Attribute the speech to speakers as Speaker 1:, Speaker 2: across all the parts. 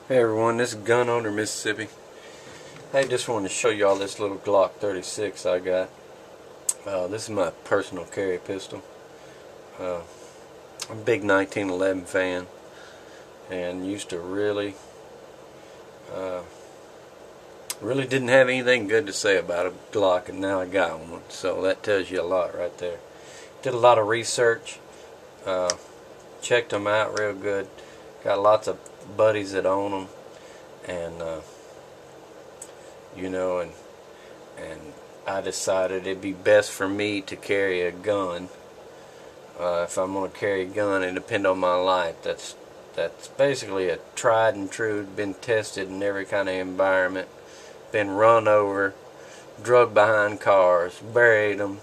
Speaker 1: Hey everyone, this is Gun Owner Mississippi. Hey, just wanted to show you all this little Glock 36 I got. This is my personal carry pistol. I'm a big 1911 fan and used to really didn't have anything good to say about a Glock, and now I got one. So that tells you a lot right there. Did a lot of research, checked them out real good. Got lots of buddies that own them, and and I decided it'd be best for me to carry a gun. If I'm going to carry a gun and depend on my life, that's basically a tried and true, been tested in every kind of environment, been run over, drug behind cars, buried them,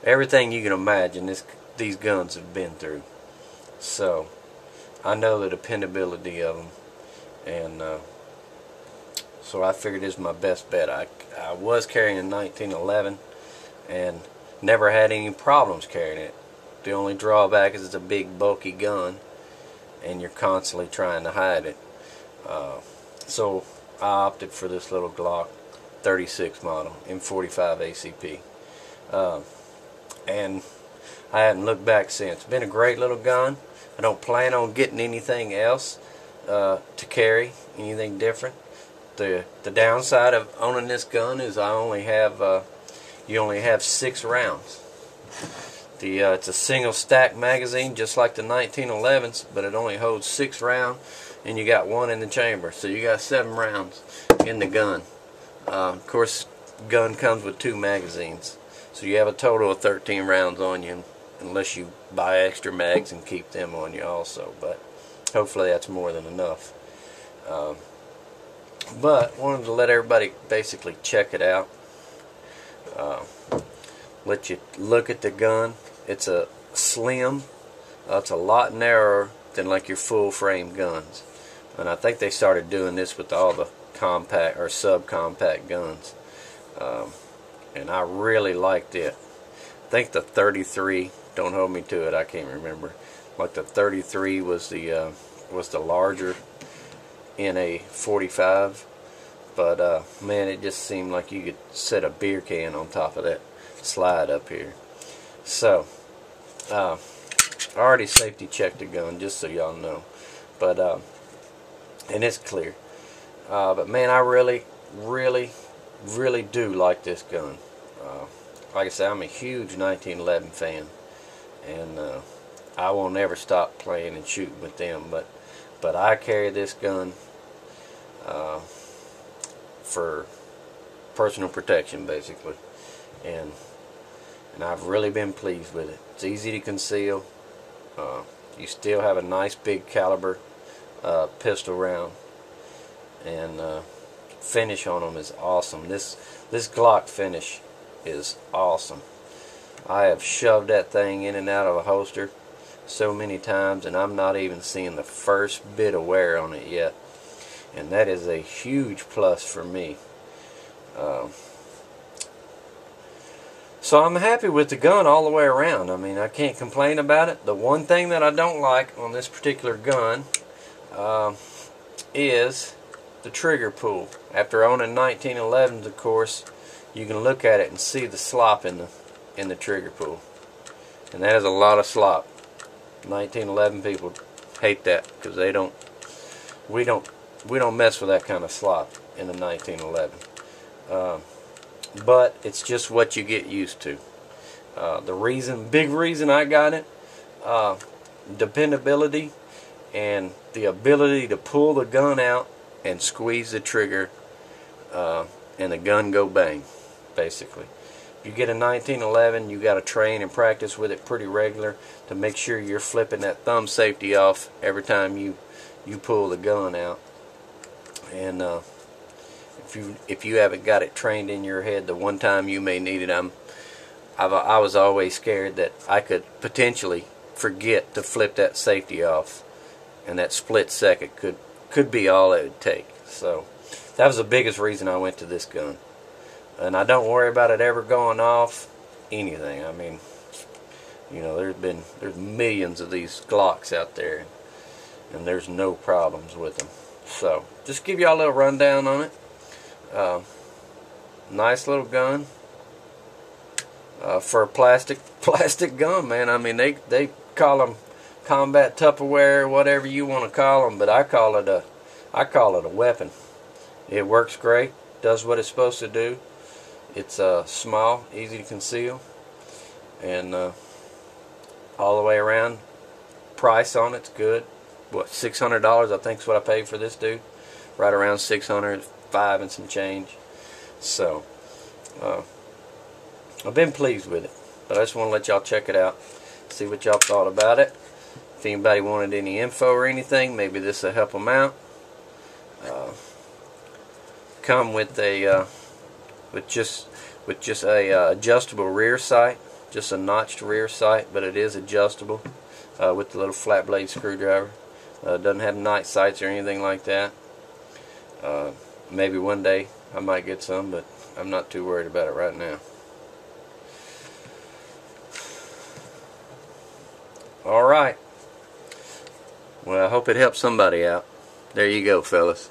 Speaker 1: everything you can imagine. These guns have been through. So I know the dependability of them, and so I figured this is my best bet. I was carrying a 1911 and never had any problems carrying it. The only drawback is it's a big bulky gun and you're constantly trying to hide it. So I opted for this little Glock 36 model M45 ACP, and I haven't looked back since. It's been a great little gun. I don't plan on getting anything else to carry, anything different. The downside of owning this gun is I only have you only have 6 rounds. It's a single stack magazine, just like the 1911s, but it only holds 6 rounds, and you got 1 in the chamber, so you got 7 rounds in the gun. Of course, gun comes with 2 magazines, so you have a total of 13 rounds on you, unless you buy extra mags and keep them on you also, but hopefully that's more than enough. But wanted to let everybody basically check it out, let you look at the gun. It's a slim, it's a lot narrower than like your full frame guns, and I think they started doing this with all the compact or subcompact guns, and I really liked it. I think the 33, don't hold me to it, I can't remember, like the 33 was the larger in a 45, but man, it just seemed like you could set a beer can on top of that slide up here. So I already safety checked the gun, just so y'all know, but and it's clear, but man, I really do like this gun. Like I said, I'm a huge 1911 fan, and I will never stop playing and shooting with them, but I carry this gun for personal protection, basically, and I've really been pleased with it. It's easy to conceal. You still have a nice big caliber pistol round, and finish on them is awesome. This Glock finish is awesome. I have shoved that thing in and out of a holster so many times, and I'm not even seeing the first bit of wear on it yet, and that is a huge plus for me. So I'm happy with the gun all the way around. I mean, I can't complain about it. The one thing that I don't like on this particular gun is the trigger pull. After owning 1911s, of course, you can look at it and see the slop in the trigger pull, and that is a lot of slop. 1911 people hate that because we don't mess with that kind of slop in the 1911. But it's just what you get used to. Big reason I got it, dependability and the ability to pull the gun out and squeeze the trigger, and the gun go bang, basically. If you get a 1911, you got to train and practice with it pretty regular to make sure you're flipping that thumb safety off every time you pull the gun out. And if you haven't got it trained in your head, the one time you may need it, I was always scared that I could potentially forget to flip that safety off, and that split second could be all it would take. So that was the biggest reason I went to this gun, and I don't worry about it ever going off anything. I mean, you know, there's millions of these Glocks out there, and there's no problems with them. So just give y'all a little rundown on it. Nice little gun for a plastic gun, man. I mean, they call them combat Tupperware, whatever you want to call them, but I call it a weapon. It works great, does what it's supposed to do. It's small, easy to conceal, and all the way around. Price on it's good. What, $600? I think is what I paid for this dude. Right around 605 and some change. So I've been pleased with it, but I just want to let y'all check it out, see what y'all thought about it. If anybody wanted any info or anything, maybe this will help them out. Come with a with just a adjustable rear sight, just a notched rear sight, but it is adjustable with the little flat blade screwdriver. Doesn't have night sights or anything like that. Maybe one day I might get some, but I'm not too worried about it right now. Alright. Well, I hope it helps somebody out. There you go, fellas.